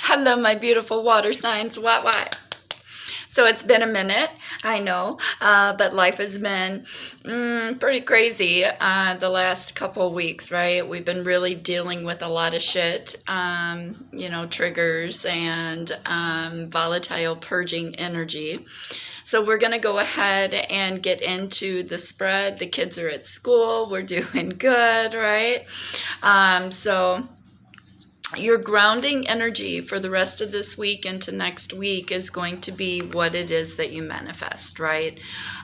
Hello, my beautiful water signs. What? So it's been a minute, I know, but life has been pretty crazy the last couple of weeks, right? We've been really dealing with a lot of shit, triggers and volatile purging energy. So we're going to go ahead and get into the spread. The kids are at school. We're doing good, right? So your grounding energy for the rest of this week into next week is going to be what it is that you manifest, right?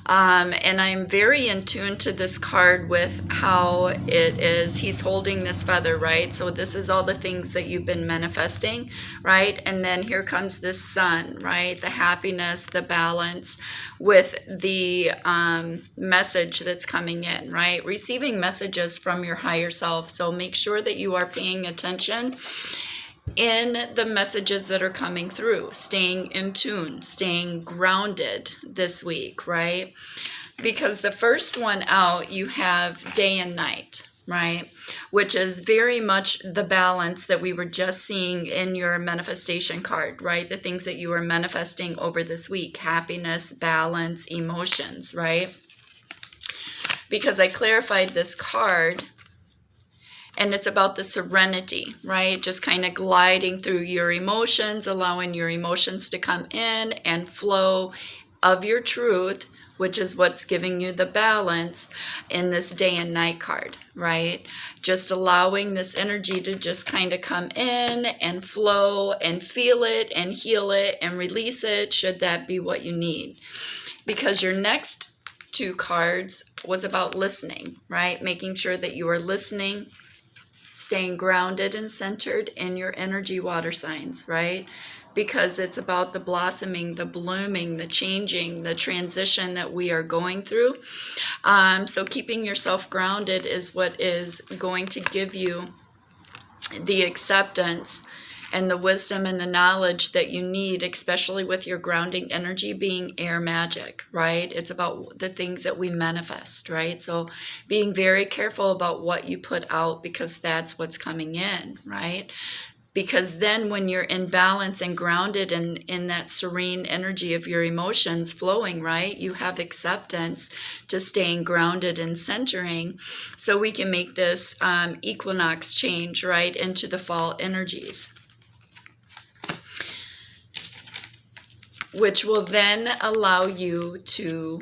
And I'm very in tune to this card with how it is. He's holding this feather, right? So this is all the things that you've been manifesting, right? And then here comes this sun, right? The happiness, the balance with the message that's coming in, right? Receiving messages from your higher self. So make sure that you are paying attention in the messages that are coming through, staying in tune, staying grounded this week, right? Because the first one out, you have day and night, right? Which is very much the balance that we were just seeing in your manifestation card, right? The things that you are manifesting over this week, happiness, balance, emotions, right? Because I clarified this card, and it's about the serenity, right? Just kind of gliding through your emotions, allowing your emotions to come in and flow of your truth, which is what's giving you the balance in this day and night card, right? Just allowing this energy to just kind of come in and flow and feel it and heal it and release it, should that be what you need. Because your next two cards was about listening, right? Making sure that you are listening, staying grounded and centered in your energy, water signs, right? Because it's about the blossoming, the blooming, the changing, the transition that we are going through. So keeping yourself grounded is what is going to give you the acceptance and the wisdom and the knowledge that you need, especially with your grounding energy being air magic, right? It's about the things that we manifest, right? So being very careful about what you put out, because that's what's coming in, right? Because then when you're in balance and grounded and in that serene energy of your emotions flowing, right, you have acceptance to staying grounded and centering, so we can make this equinox change, right, into the fall energies, which will then allow you to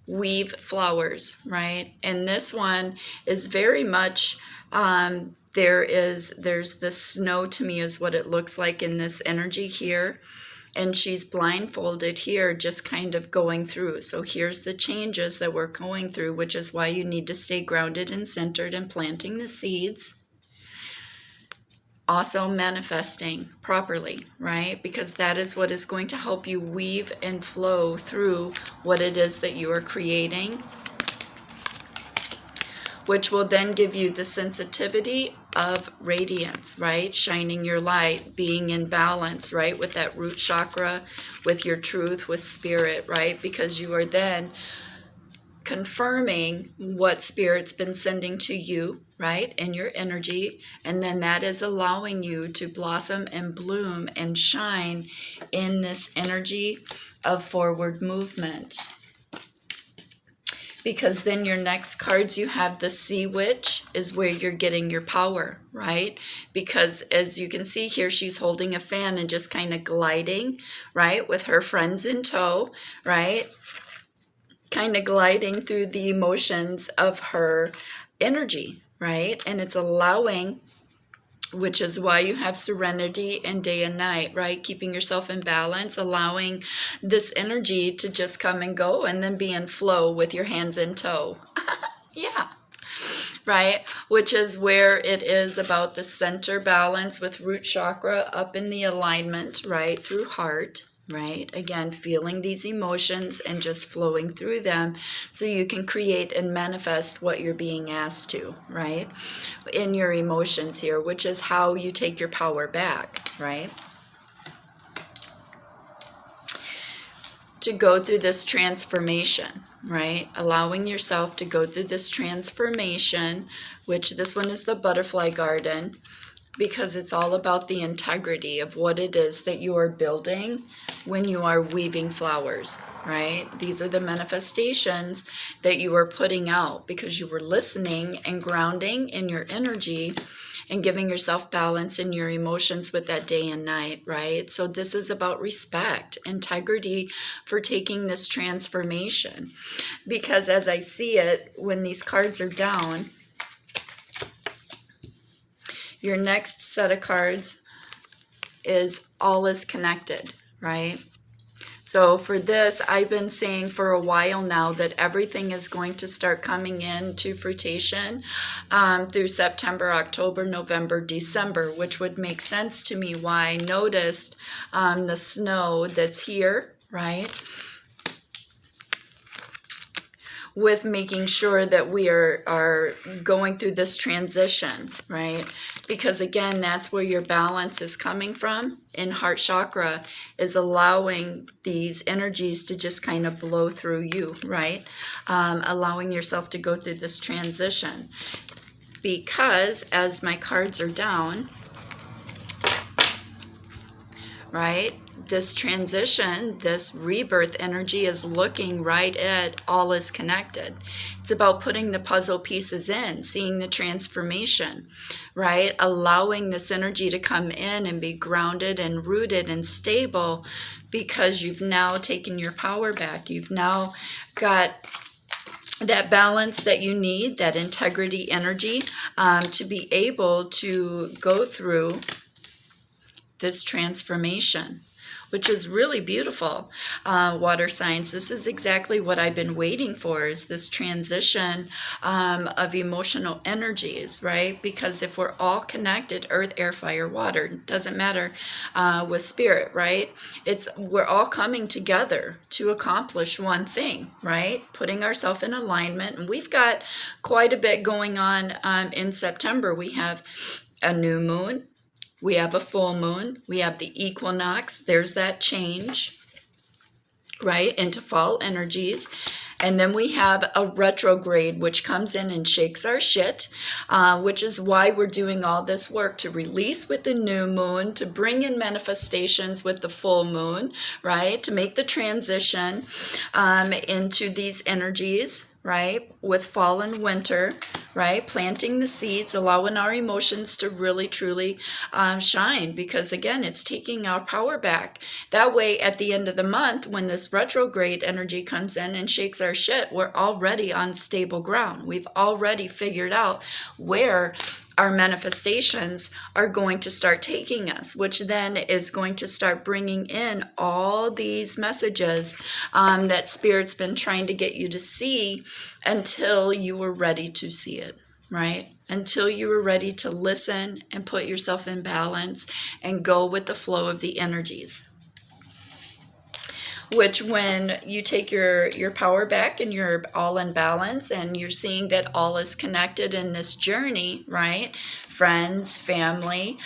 weave flowers, right? And this one is very much, there's this snow, to me, is what it looks like in this energy here. And she's blindfolded here, just kind of going through. So here's the changes that we're going through, which is why you need to stay grounded and centered and planting the seeds. Also manifesting properly, right? Because that is what is going to help you weave and flow through what it is that you are creating, which will then give you the sensitivity of radiance, right? Shining your light, being in balance, right? With that root chakra, with your truth, with spirit, right? Because you are then confirming what Spirit's been sending to you, right, in your energy, and then that is allowing you to blossom and bloom and shine in this energy of forward movement. Because then your next cards, you have the Sea Witch, is where you're getting your power, right? Because as you can see here, she's holding a fan and just kind of gliding, right, with her friends in tow, right? Kind of gliding through the emotions of her energy, right? And it's allowing, which is why you have serenity and day and night, right? Keeping yourself in balance, allowing this energy to just come and go and then be in flow with your hands in tow. Yeah. Right? Which is where it is about the center balance with root chakra up in the alignment, right? Through heart. Right? Again, feeling these emotions and just flowing through them so you can create and manifest what you're being asked to, right? In your emotions here, which is how you take your power back, right? To go through this transformation, right? Allowing yourself to go through this transformation, which this one is the butterfly garden. because it's all about the integrity of what it is that you are building when you are weaving flowers, right? These are the manifestations that you are putting out because you were listening and grounding in your energy and giving yourself balance in your emotions with that day and night, right? So this is about respect, integrity for taking this transformation. Because as I see it, when these cards are down, your next set of cards is all is connected, right? So for this, I've been saying for a while now that everything is going to start coming into fruition through September, October, November, December, which would make sense to me why I noticed the snow that's here, right? With making sure that we are going through this transition, right? Because again, that's where your balance is coming from in heart chakra, is allowing these energies to just kind of blow through you, right? Allowing yourself to go through this transition. Because as my cards are down, right? This transition, this rebirth energy is looking right at all is connected. It's about putting the puzzle pieces in, seeing the transformation, right? Allowing this energy to come in and be grounded and rooted and stable because you've now taken your power back. You've now got that balance that you need, that integrity energy to be able to go through this transformation, which is really beautiful. Water signs, this is exactly what I've been waiting for, is this transition of emotional energies, right? Because if we're all connected, earth, air, fire, water, it doesn't matter with spirit, right? We're all coming together to accomplish one thing, right? Putting ourselves in alignment. And we've got quite a bit going on in September. We have a new moon. We have a full moon. We have the equinox. There's that change, right, into fall energies. And then we have a retrograde, which comes in and shakes our shit, which is why we're doing all this work to release with the new moon, to bring in manifestations with the full moon, right, to make the transition into these energies, right, with fall and winter, right, planting the seeds, allowing our emotions to really, truly shine, because again, it's taking our power back. That way, at the end of the month, when this retrograde energy comes in and shakes our shit, we're already on stable ground. We've already figured out where our manifestations are going to start taking us, which then is going to start bringing in all these messages that Spirit's been trying to get you to see until you were ready to see it, right? Until you were ready to listen and put yourself in balance and go with the flow of the energies. Which, when you take your power back and you're all in balance and you're seeing that all is connected in this journey, right? Friends, family,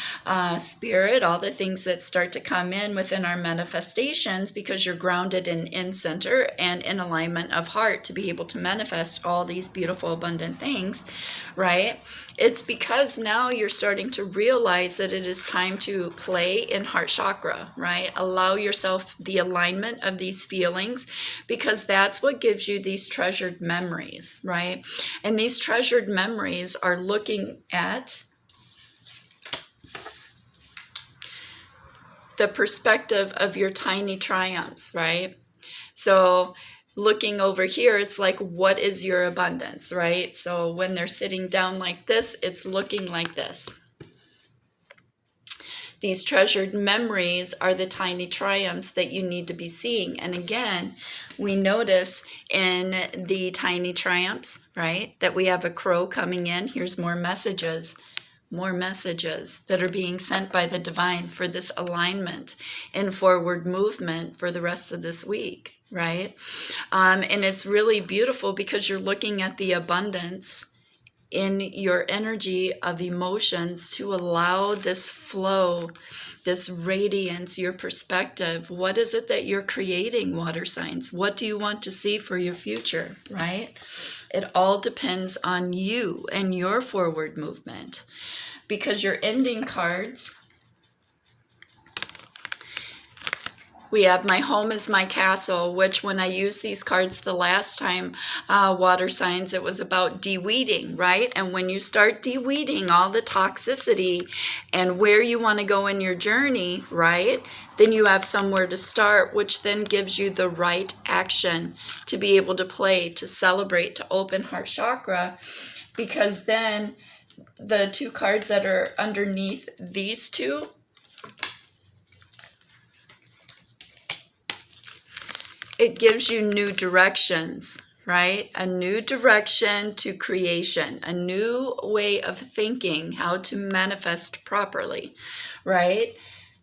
spirit, all the things that start to come in within our manifestations, because you're grounded in center and in alignment of heart to be able to manifest all these beautiful, abundant things, right? It's because now you're starting to realize that it is time to play in heart chakra, right? Allow yourself the alignment of these feelings, because that's what gives you these treasured memories, right? And these treasured memories are looking at the perspective of your tiny triumphs, right? So looking over here, it's like, what is your abundance, right? So when they're sitting down like this, it's looking like this. These treasured memories are the tiny triumphs that you need to be seeing. And again, we notice in the tiny triumphs, right, that we have a crow coming in. Here's more messages that are being sent by the divine for this alignment and forward movement for the rest of this week, right? And it's really beautiful because you're looking at the abundance in your energy of emotions to allow this flow, this radiance, your perspective. What is it that you're creating, water signs? What do you want to see for your future, right? It all depends on you and your forward movement. because your ending cards, we have my home is my castle, which when I used these cards the last time, water signs, it was about de-weeding, right? And when you start de-weeding all the toxicity and where you want to go in your journey, right, then you have somewhere to start, which then gives you the right action to be able to play, to celebrate, to open heart chakra, because then the two cards that are underneath these two, it gives you new directions, right? A new direction to creation, a new way of thinking how to manifest properly, right?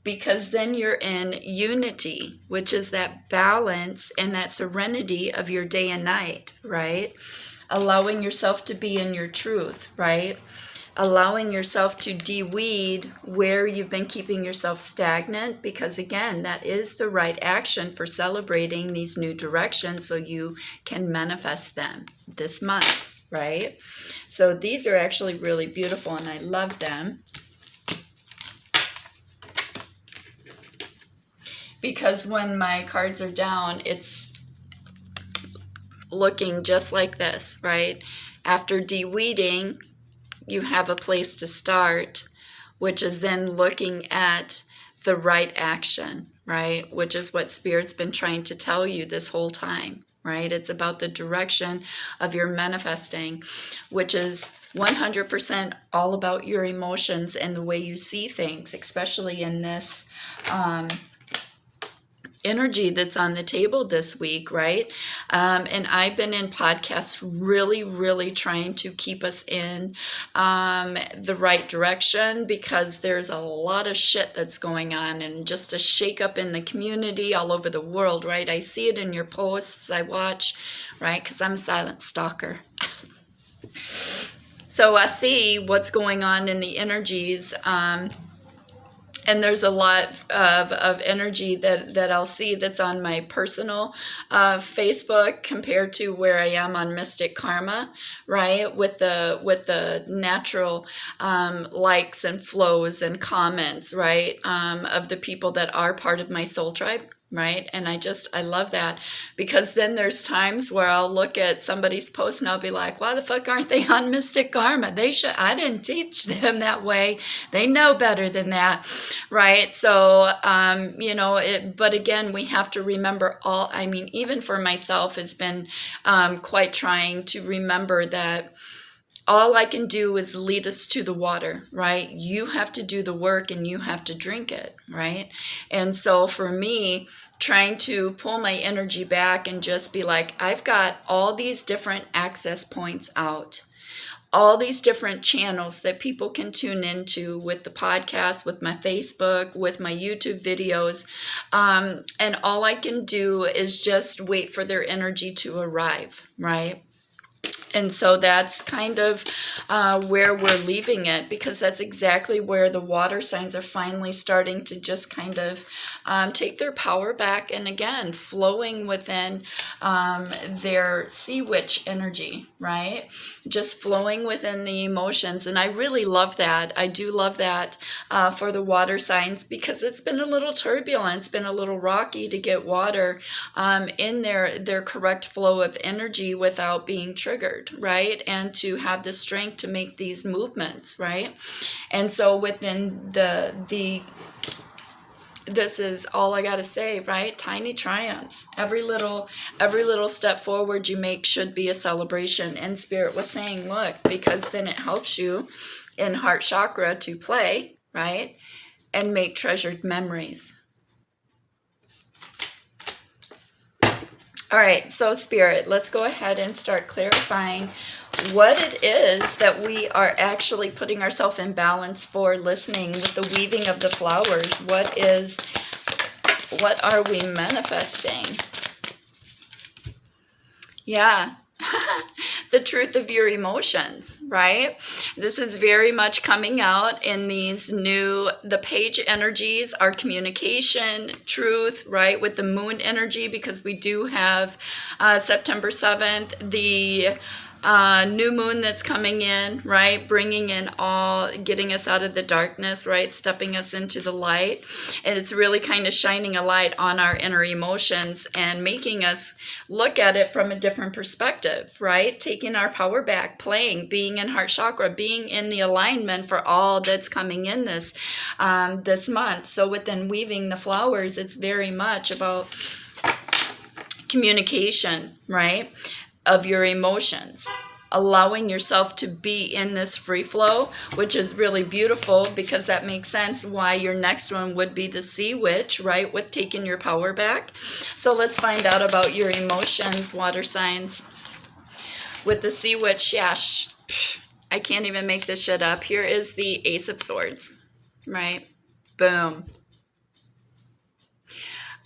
Because then you're in unity, which is that balance and that serenity of your day and night, right? Allowing yourself to be in your truth, right? Allowing yourself to de-weed where you've been keeping yourself stagnant, because again, that is the right action for celebrating these new directions so you can manifest them this month, right? So these are actually really beautiful and I love them, because when my cards are down, it's looking just like this, right? After de-weeding, you have a place to start, which is then looking at the right action, right? Which is what Spirit's been trying to tell you this whole time, right? It's about the direction of your manifesting, which is 100% all about your emotions and the way you see things, especially in this energy that's on the table this week, right? And I've been in podcasts really trying to keep us in the right direction, because there's a lot of shit that's going on and just a shakeup in the community all over the world, right? I see it in your posts I watch, right? Because I'm a silent stalker. So I see what's going on in the energies, and there's a lot of energy that I'll see that's on my personal Facebook compared to where I am on Mystic Karma, right? With the natural likes and flows and comments, right? Of the people that are part of my soul tribe. Right. And I love that, because then there's times where I'll look at somebody's post and I'll be like, why the fuck aren't they on Mystic Karma? I didn't teach them that way. They know better than that. Right. So, but again, we have to remember even for myself, has been quite trying to remember that all I can do is lead us to the water, right? You have to do the work and you have to drink it, right? And so for me, trying to pull my energy back and just be like, I've got all these different access points out, all these different channels that people can tune into with the podcast, with my Facebook, with my YouTube videos. And all I can do is just wait for their energy to arrive, right? And so that's kind of where we're leaving it, because that's exactly where the water signs are finally starting to just kind of take their power back, and again, flowing within their sea witch energy, right? Just flowing within the emotions. And I really love that. I do love that for the water signs, because it's been a little turbulent. It's been a little rocky to get water in their correct flow of energy without being triggered, right? And to have the strength to make these movements, right? And so within this is all I got to say, right? Tiny triumphs. Every little step forward you make should be a celebration. And Spirit was saying, look, because then it helps you in heart chakra to play, right? And make treasured memories. All right, so Spirit, let's go ahead and start clarifying what it is that we are actually putting ourselves in balance for, listening with the weaving of the flowers. What are we manifesting? Yeah. The truth of your emotions, right? This is very much coming out in the page energies, our communication, truth, right? With the moon energy, because we do have September 7th, the new moon that's coming in, right? Bringing in getting us out of the darkness, right? Stepping us into the light. And it's really kind of shining a light on our inner emotions and making us look at it from a different perspective, right? Taking our power back, playing, being in heart chakra, being in the alignment for all that's coming in this month. So within weaving the flowers, it's very much about communication, right? Of your emotions, allowing yourself to be in this free flow, which is really beautiful because that makes sense why your next one would be the Sea Witch, right? With taking your power back. So let's find out about your emotions, water signs. With the Sea Witch, yeah, I can't even make this shit up. Here is the Ace of Swords, right? Boom.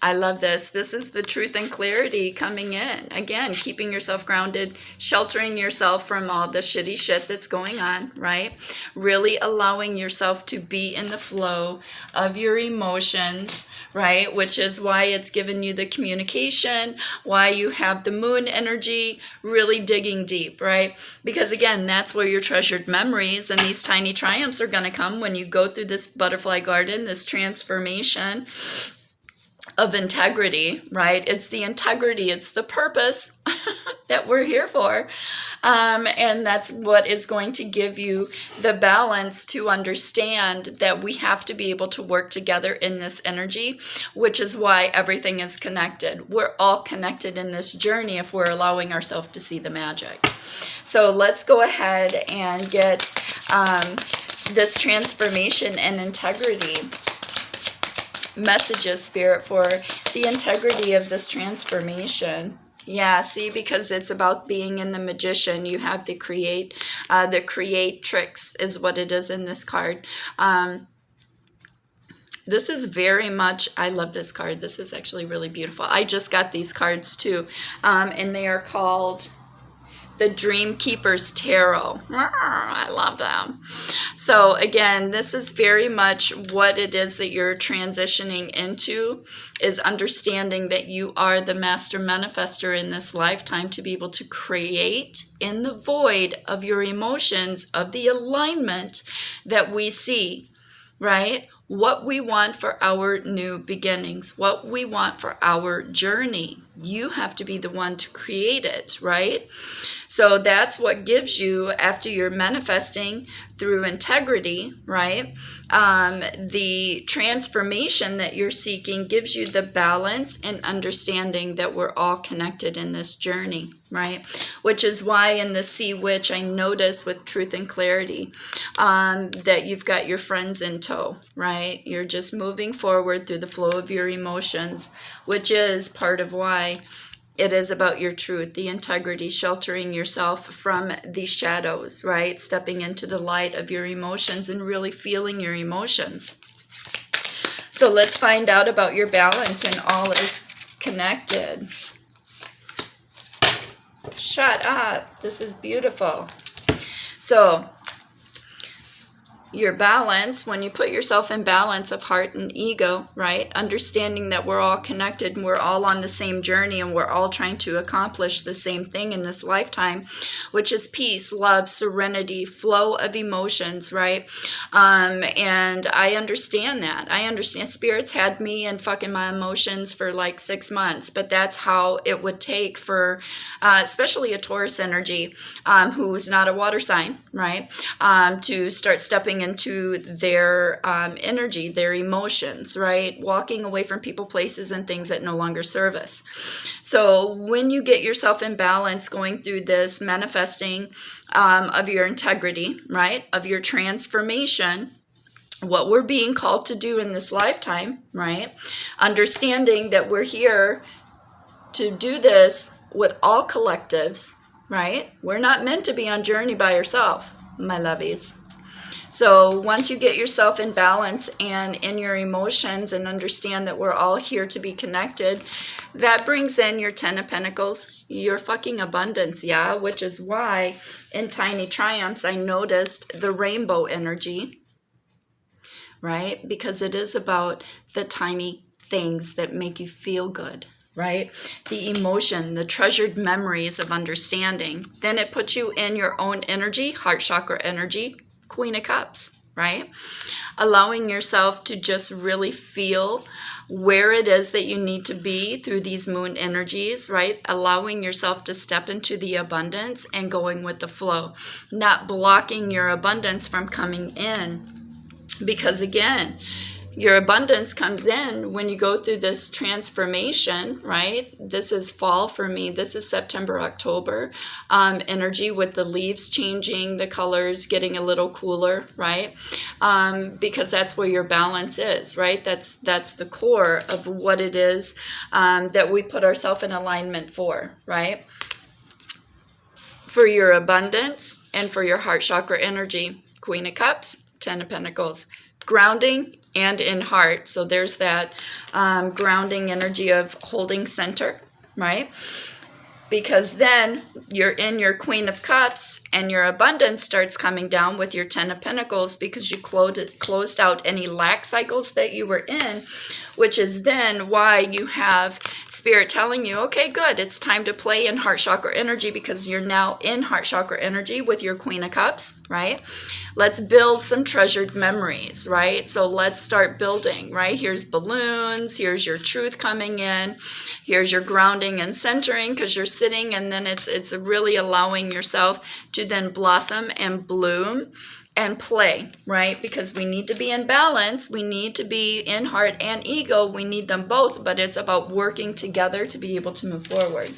I love this. This is the truth and clarity coming in. Again, keeping yourself grounded, sheltering yourself from all the shitty shit that's going on, right? Really allowing yourself to be in the flow of your emotions, right? Which is why it's given you the communication, why you have the moon energy, really digging deep, right? Because again, that's where your treasured memories and these tiny triumphs are going to come when you go through this butterfly garden, this transformation of integrity, right? It's the integrity, it's the purpose that we're here for. And that's what is going to give you the balance to understand that we have to be able to work together in this energy, which is why everything is connected. We're all connected in this journey if we're allowing ourselves to see the magic. So let's go ahead and get this transformation and integrity messages, Spirit, for the integrity of this transformation. Yeah, see, because it's about being in the magician. You have the creatrix is what it is in this card. This is very much, I love this card. This is actually really beautiful. I just got these cards too, and they are called the Dream Keeper's Tarot. I love them. So again, this is very much what it is that you're transitioning into, is understanding that you are the master manifester in this lifetime to be able to create in the void of your emotions, of the alignment that we see, right? What we want for our new beginnings, what we want for our journey. You have to be the one to create it, right? So that's what gives you, after you're manifesting through integrity, right? The transformation that you're seeking gives you the balance and understanding that we're all connected in this journey, right? Which is why in the Sea Witch, I notice with truth and clarity that you've got your friends in tow, right? You're just moving forward through the flow of your emotions, which is part of why it is about your truth, the integrity, sheltering yourself from the shadows, right? Stepping into the light of your emotions and really feeling your emotions. So let's find out about your balance, and all is connected. Shut up. This is beautiful. So your balance, when you put yourself in balance of heart and ego, right? Understanding that we're all connected and we're all on the same journey and we're all trying to accomplish the same thing in this lifetime, which is peace, love, serenity, flow of emotions, right? And I understand that. I understand. Spirits had me in fucking my emotions for like 6 months, but that's how it would take for, especially a Taurus energy, who is not a water sign, right? To start stepping into their energy, their emotions, right? Walking away from people, places, and things that no longer serve us. So when you get yourself in balance, going through this manifesting of your integrity, right? Of your transformation, what we're being called to do in this lifetime, right? Understanding that we're here to do this with all collectives, right? We're not meant to be on journey by yourself, my lovies. So once you get yourself in balance and in your emotions and understand that we're all here to be connected, that brings in your 10 of Pentacles, your fucking abundance, yeah? Which is why in Tiny Triumphs, I noticed the rainbow energy, right? Because it is about the tiny things that make you feel good, right? The emotion, the treasured memories of understanding. Then it puts you in your own energy, heart chakra energy, Queen of Cups, right? Allowing yourself to just really feel where it is that you need to be through these moon energies, right? Allowing yourself to step into the abundance and going with the flow, not blocking your abundance from coming in. Because again, your abundance comes in when you go through this transformation, right? This is fall for me. This is September, October energy with the leaves changing, the colors getting a little cooler, right? Because that's where your balance is, right? That's the core of what it is that we put ourselves in alignment for, right? For your abundance and for your heart chakra energy. Queen of Cups, Ten of Pentacles. Grounding and in heart. So there's that grounding energy of holding center, right? Because then you're in your Queen of Cups and your abundance starts coming down with your Ten of Pentacles because you closed out any lack cycles that you were in, which is then why you have Spirit telling you, okay, good, it's time to play in heart chakra energy because you're now in heart chakra energy with your Queen of Cups, right? Let's build some treasured memories, right? So let's start building, right? Here's balloons, here's your truth coming in, here's your grounding and centering because you're sitting, and then it's really allowing yourself to then blossom and bloom and play, right? Because we need to be in balance. We need to be in heart and ego. We need them both, but it's about working together to be able to move forward.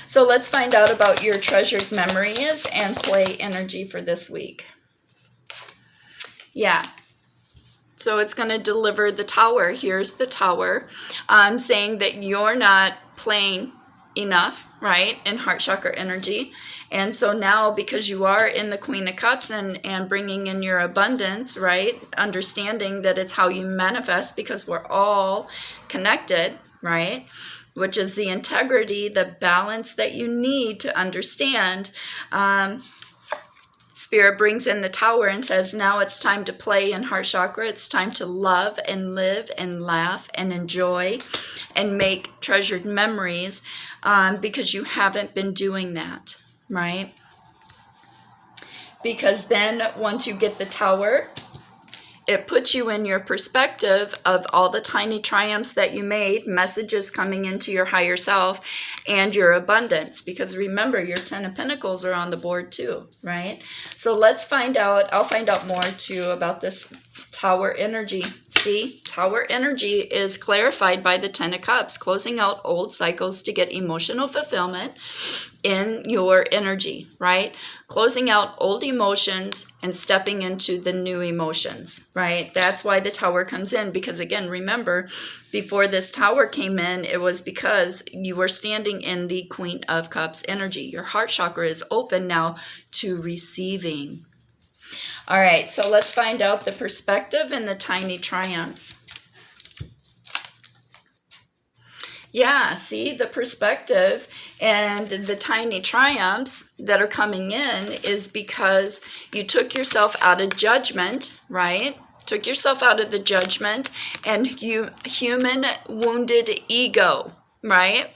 So let's find out about your treasured memories and play energy for this week. Yeah. So it's going to deliver the Tower. Here's the Tower. Saying that you're not playing enough, right, in heart chakra energy. And so now, because you are in the Queen of Cups and bringing in your abundance, right, understanding that it's how you manifest because we're all connected, right, which is the integrity, the balance that you need to understand. Spirit brings in the Tower and says, now it's time to play in heart chakra. It's time to love and live and laugh and enjoy and make treasured memories because you haven't been doing that, right? Because then once you get the Tower, it puts you in your perspective of all the tiny triumphs that you made, messages coming into your higher self, and your abundance. Because remember, your Ten of Pentacles are on the board too, right? So let's find out. I'll find out more too about this Tower energy. See, Tower energy is clarified by the Ten of Cups, closing out old cycles to get emotional fulfillment in your energy, right? Closing out old emotions and stepping into the new emotions, right? That's why the Tower comes in, because again, remember, before this Tower came in, it was because you were standing in the Queen of Cups energy. Your heart chakra is open now to receiving. All right, so let's find out the perspective and the tiny triumphs. Yeah, see, the perspective and the tiny triumphs that are coming in is because you took yourself out of judgment, right? Took yourself out of the judgment and human wounded ego, right?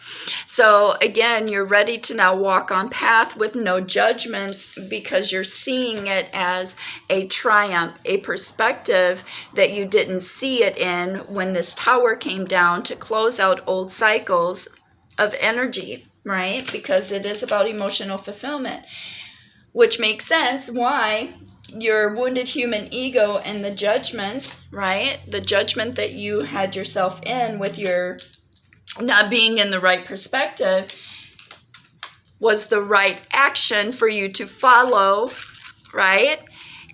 So again, you're ready to now walk on path with no judgments because you're seeing it as a triumph, a perspective that you didn't see it in when this Tower came down to close out old cycles of energy, right? Because it is about emotional fulfillment, which makes sense why your wounded human ego and the judgment, right? The judgment that you had yourself in with your not being in the right perspective was the right action for you to follow, right?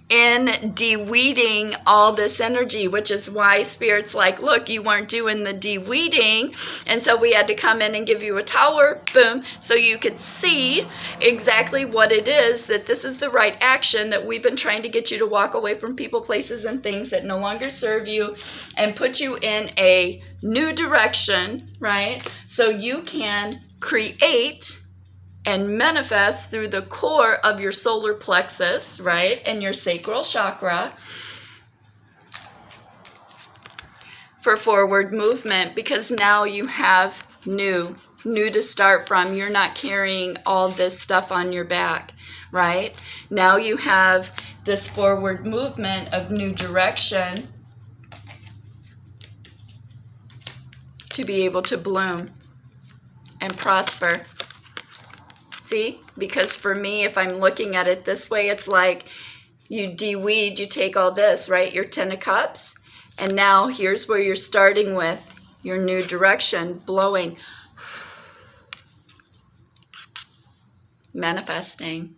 In de-weeding all this energy, which is why Spirit's like, look, you weren't doing the de-weeding, and so we had to come in and give you a Tower, boom, so you could see exactly what it is, that this is the right action, that we've been trying to get you to walk away from people, places, and things that no longer serve you and put you in a new direction, right? So you can create and manifest through the core of your solar plexus, right? And your sacral chakra. for forward movement, because now you have new to start from. You're not carrying all this stuff on your back, right? Now you have this forward movement of new direction to be able to bloom and prosper. See? Because for me, if I'm looking at it this way, it's like you de-weed, you take all this, right? Your 10 of Cups. And now here's where you're starting with your new direction, blowing, manifesting,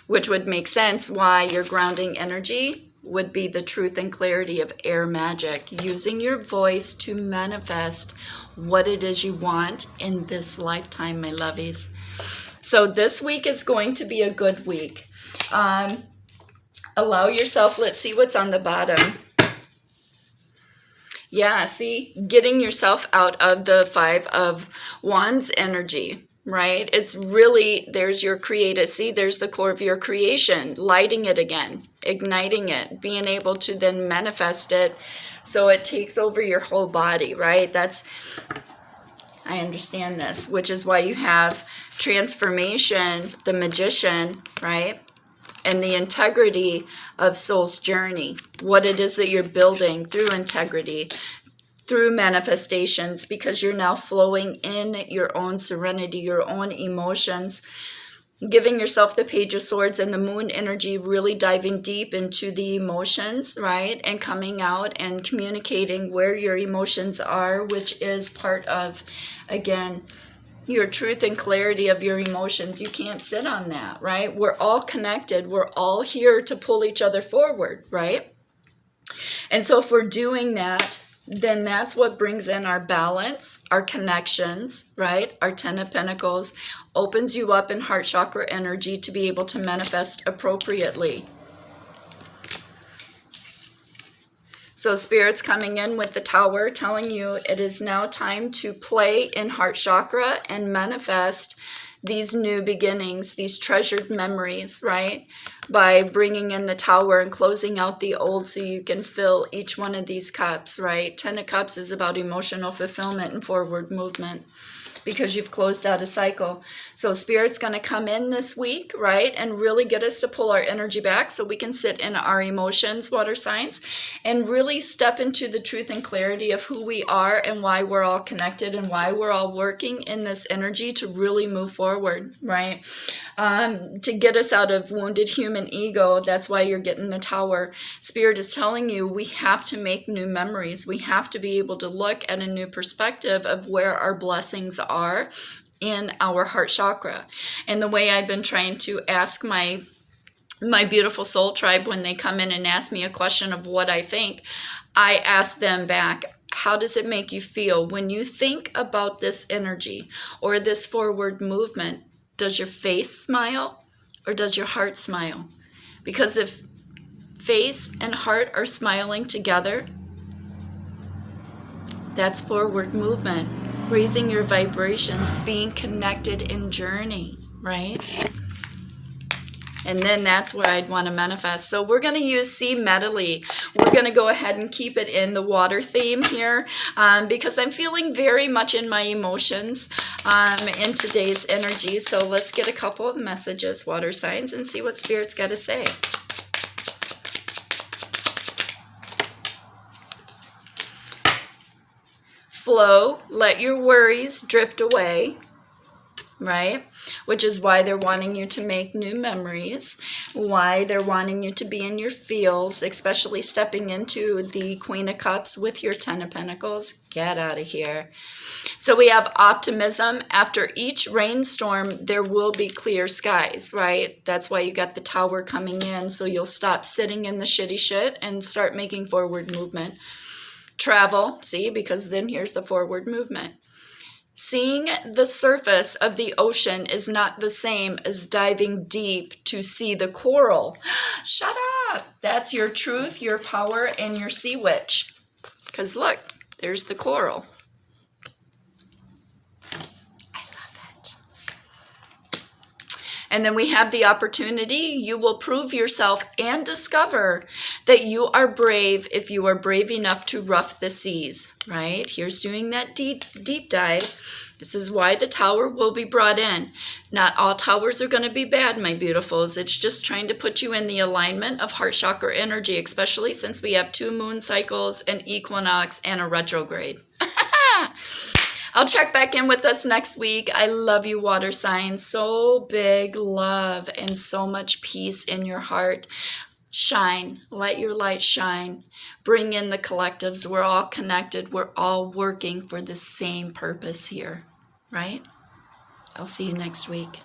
which would make sense why your grounding energy would be the truth and clarity of air magic, using your voice to manifest what it is you want in this lifetime, my lovies. So this week is going to be a good week. Allow yourself, let's see what's on the bottom. Yeah, see, getting yourself out of the 5 of Wands energy, right? It's really, there's your creative, see, there's the core of your creation, lighting it again, igniting it, being able to then manifest it so it takes over your whole body, right? That's, I understand this, which is why you have transformation, the Magician, right? And the integrity of soul's journey, what it is that you're building through integrity, through manifestations, because you're now flowing in your own serenity, your own emotions, giving yourself the Page of Swords and the Moon energy, really diving deep into the emotions, right? And coming out and communicating where your emotions are, which is part of, again, your truth and clarity of your emotions. You can't sit on that, right? We're all connected. We're all here to pull each other forward, right? And so if we're doing that, then that's what brings in our balance, our connections, right? Our 10 of Pentacles opens you up in heart chakra energy to be able to manifest appropriately. So Spirit's coming in with the Tower, telling you it is now time to play in heart chakra and manifest these new beginnings, these treasured memories, right? By bringing in the Tower and closing out the old so you can fill each one of these cups, right? 10 of Cups is about emotional fulfillment and forward movement, because you've closed out a cycle. So Spirit's going to come in this week, right, and really get us to pull our energy back so we can sit in our emotions, water signs, and really step into the truth and clarity of who we are and why we're all connected and why we're all working in this energy to really move forward, right? To get us out of wounded human ego. That's why you're getting the Tower. Spirit is telling you we have to make new memories. We have to be able to look at a new perspective of where our blessings are in our heart chakra. And the way I've been trying to ask my beautiful soul tribe when they come in and ask me a question of what I think, I ask them back, how does it make you feel when you think about this energy or this forward movement? Does your face smile or does your heart smile? Because if face and heart are smiling together, that's forward movement, raising your vibrations, being connected in journey, right? And then that's where I'd want to manifest. So we're going to use Sea Medley. We're going to go ahead and keep it in the water theme here because I'm feeling very much in my emotions in today's energy. So let's get a couple of messages, water signs, and see what Spirit's got to say. Flow, let your worries drift away, right? Which is why they're wanting you to make new memories, why they're wanting you to be in your feels, especially stepping into the Queen of Cups with your 10 of Pentacles. Get out of here. So we have optimism. After each rainstorm, there will be clear skies, right? That's why you got the Tower coming in, so you'll stop sitting in the shitty shit and start making forward movement. Travel, see, because then here's the forward movement. Seeing the surface of the ocean is not the same as diving deep to see the coral. Shut up. That's your truth, your power, and your sea witch. Because look, there's the coral. I love it. And then we have the opportunity. You will prove yourself and discover that you are brave if you are brave enough to rough the seas, right? Here's doing that deep dive. This is why the tower will be brought in. Not all towers are going to be bad, my beautifuls. It's just trying to put you in the alignment of heart chakra energy, especially since we have 2 moon cycles, an equinox, and a retrograde. I'll check back in with us next week. I love you, water signs. So big love and so much peace in your heart. Shine. Let your light shine. Bring in the collectives. We're all connected. We're all working for the same purpose here, right? I'll see you next week.